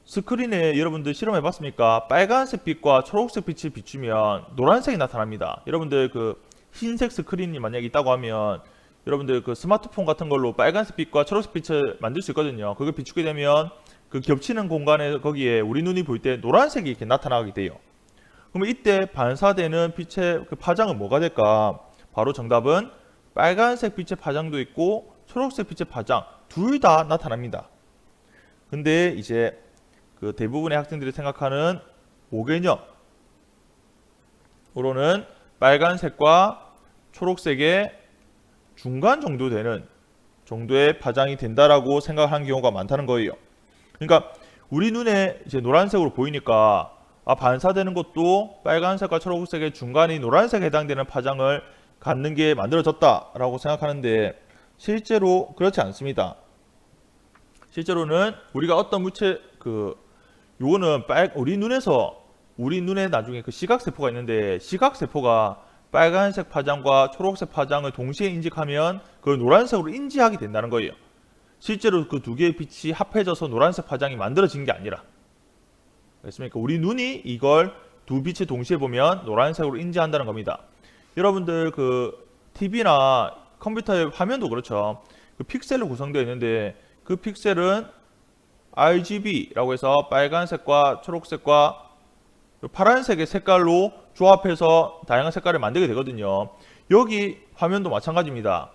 스크린에 여러분들 실험해 봤습니까? 빨간색 빛과 초록색 빛을 비추면 노란색이 나타납니다. 여러분들 그 흰색 스크린이 만약에 있다고 하면 여러분들 그 스마트폰 같은 걸로 빨간색 빛과 초록색 빛을 만들 수 있거든요. 그걸 비추게 되면 그 겹치는 공간에 거기에 우리 눈이 볼 때 노란색이 이렇게 나타나게 돼요. 그러면 이때 반사되는 빛의 그 파장은 뭐가 될까? 바로 정답은 빨간색 빛의 파장도 있고 초록색 빛의 파장 둘 다 나타납니다. 근데 이제 그 대부분의 학생들이 생각하는 5개념으로는 빨간색과 초록색의 중간 정도 되는 정도의 파장이 된다라고 생각하는 경우가 많다는 거예요. 그러니까 우리 눈에 이제 노란색으로 보이니까 반사되는 것도 빨간색과 초록색의 중간이 노란색에 해당되는 파장을 갖는 게 만들어졌다라고 생각하는데 실제로 그렇지 않습니다. 실제로는 우리가 어떤 물체 요거는 우리 눈에 나중에 그 시각세포가 있는데, 시각세포가 빨간색 파장과 초록색 파장을 동시에 인식하면 그걸 노란색으로 인지하게 된다는 거예요. 실제로 그 두 개의 빛이 합해져서 노란색 파장이 만들어진 게 아니라. 그렇습니까? 우리 눈이 이걸 두 빛을 동시에 보면 노란색으로 인지한다는 겁니다. 여러분들 그 TV나 컴퓨터의 화면도 그렇죠. 그 픽셀로 구성되어 있는데, 그 픽셀은 RGB라고 해서 빨간색과 초록색과 파란색의 색깔로 조합해서 다양한 색깔을 만들게 되거든요. 여기 화면도 마찬가지입니다.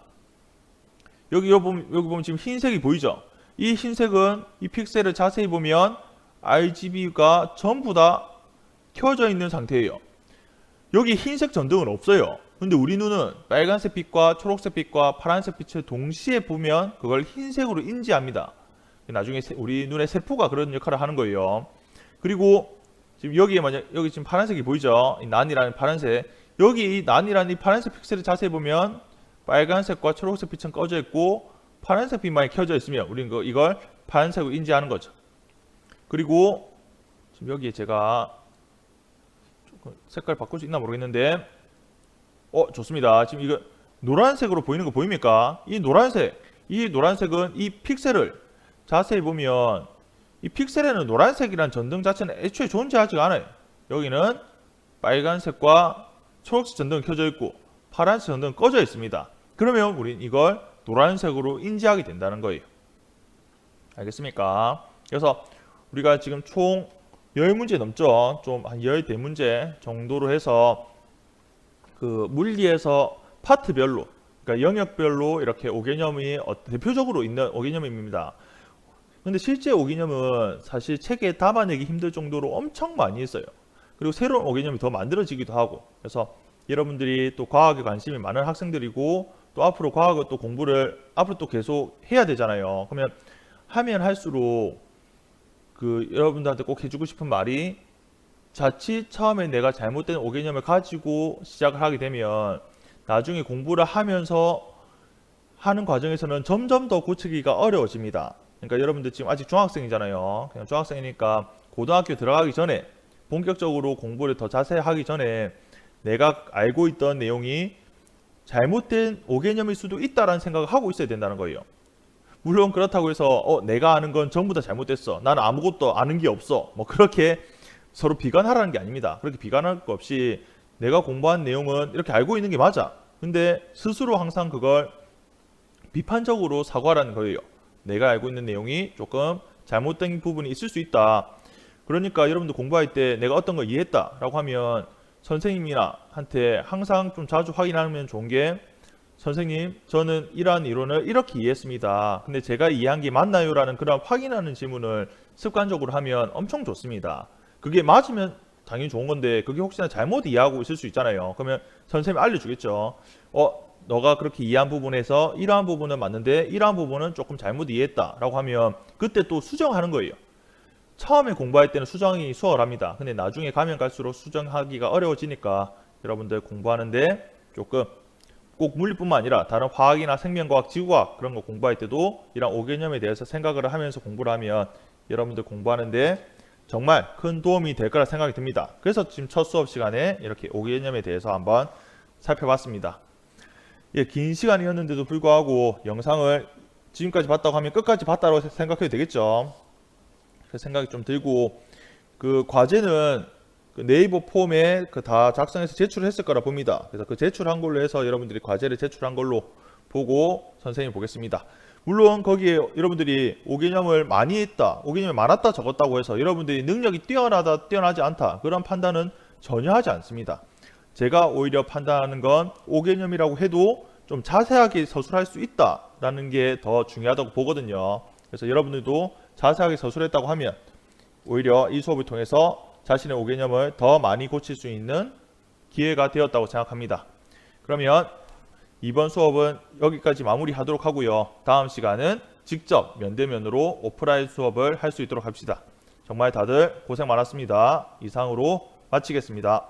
여기 보면 지금 흰색이 보이죠? 이 흰색은 이 픽셀을 자세히 보면 RGB가 전부 다 켜져 있는 상태예요. 여기 흰색 전등은 없어요. 근데 우리 눈은 빨간색 빛과 초록색 빛과 파란색 빛을 동시에 보면 그걸 흰색으로 인지합니다. 나중에 우리 눈의 세포가 그런 역할을 하는 거예요. 그리고 지금 여기 지금 파란색이 보이죠? 이 난이라는 파란색. 여기 이 난이라는 이 파란색 픽셀을 자세히 보면 빨간색과 초록색 빛은 꺼져 있고 파란색 빛만이 켜져 있으면 우리는 이걸 파란색으로 인지하는 거죠. 그리고 지금 여기에 제가 조금 색깔 바꿀 수 있나 모르겠는데, 좋습니다. 지금 이거 노란색으로 보이는 거 보입니까? 이 노란색은 이 픽셀을 자세히 보면 이 픽셀에는 노란색이란 전등 자체는 애초에 존재하지 않아요. 여기는 빨간색과 초록색 전등이 켜져 있고 파란색 전등은 꺼져 있습니다. 그러면 우린 이걸 노란색으로 인지하게 된다는 거예요. 알겠습니까? 그래서 우리가 지금 총 10문제 넘죠. 좀 한 14문제 정도로 해서 그 물리에서 파트별로, 그러니까 영역별로 이렇게 5개념이 대표적으로 있는 5개념입니다. 근데 실제 5개념은 사실 책에 담아내기 힘들 정도로 엄청 많이 있어요. 그리고 새로운 5개념이 더 만들어지기도 하고. 그래서 여러분들이 또 과학에 관심이 많은 학생들이고 또 앞으로 과학을 또 공부를 앞으로 또 계속 해야 되잖아요. 그러면 하면 할수록 그 여러분들한테 꼭 해주고 싶은 말이, 자칫 처음에 내가 잘못된 5개념을 가지고 시작을 하게 되면 나중에 공부를 하면서 하는 과정에서는 점점 더 고치기가 어려워집니다. 그러니까 여러분들 지금 아직 중학생이잖아요. 그냥 중학생이니까 고등학교 들어가기 전에 본격적으로 공부를 더 자세히 하기 전에 내가 알고 있던 내용이 잘못된 5개념일 수도 있다라는 생각을 하고 있어야 된다는 거예요. 물론 그렇다고 해서 내가 아는 건 전부 다 잘못됐어, 나는 아무것도 아는 게 없어, 뭐 그렇게 서로 비관하라는 게 아닙니다. 그렇게 비관할 거 없이 내가 공부한 내용은 이렇게 알고 있는 게 맞아. 근데 스스로 항상 그걸 비판적으로 사과하라는 거예요. 내가 알고 있는 내용이 조금 잘못된 부분이 있을 수 있다. 그러니까 여러분들 공부할 때 내가 어떤 걸 이해했다 라고 하면 선생님이나 한테 항상 좀 자주 확인하면 좋은 게, 선생님 저는 이러한 이론을 이렇게 이해했습니다. 근데 제가 이해한 게 맞나요? 라는 그런 확인하는 질문을 습관적으로 하면 엄청 좋습니다. 그게 맞으면 당연히 좋은 건데 그게 혹시나 잘못 이해하고 있을 수 있잖아요. 그러면 선생님이 알려주겠죠. 너가 그렇게 이해한 부분에서 이러한 부분은 맞는데 이러한 부분은 조금 잘못 이해했다 라고 하면 그때 또 수정하는 거예요. 처음에 공부할 때는 수정이 수월합니다. 근데 나중에 가면 갈수록 수정하기가 어려워지니까 여러분들 공부하는데 조금 꼭 물리뿐만 아니라 다른 화학이나 생명과학, 지구과학 그런 거 공부할 때도 이런 5개념에 대해서 생각을 하면서 공부를 하면 여러분들 공부하는데 정말 큰 도움이 될 거라 생각이 듭니다. 그래서 지금 첫 수업 시간에 이렇게 5개념에 대해서 한번 살펴봤습니다. 긴 시간이었는데도 불구하고 영상을 지금까지 봤다고 하면 끝까지 봤다고 생각해도 되겠죠. 그 생각이 좀 들고, 그 과제는 그 네이버 폼에 다 작성해서 제출했을 거라 봅니다. 그래서 그 제출한 걸로 해서 여러분들이 과제를 제출한 걸로 보고 선생님이 보겠습니다. 물론 거기에 여러분들이 5개념을 많이 했다, 5개념이 많았다 적었다고 해서 여러분들이 능력이 뛰어나다 뛰어나지 않다 그런 판단은 전혀 하지 않습니다. 제가 오히려 판단하는 건 5개념이라고 해도 좀 자세하게 서술할 수 있다라는 게 더 중요하다고 보거든요. 그래서 여러분들도 자세하게 서술했다고 하면 오히려 이 수업을 통해서 자신의 5개념을 더 많이 고칠 수 있는 기회가 되었다고 생각합니다. 그러면 이번 수업은 여기까지 마무리하도록 하고요. 다음 시간은 직접 면대면으로 오프라인 수업을 할 수 있도록 합시다. 정말 다들 고생 많았습니다. 이상으로 마치겠습니다.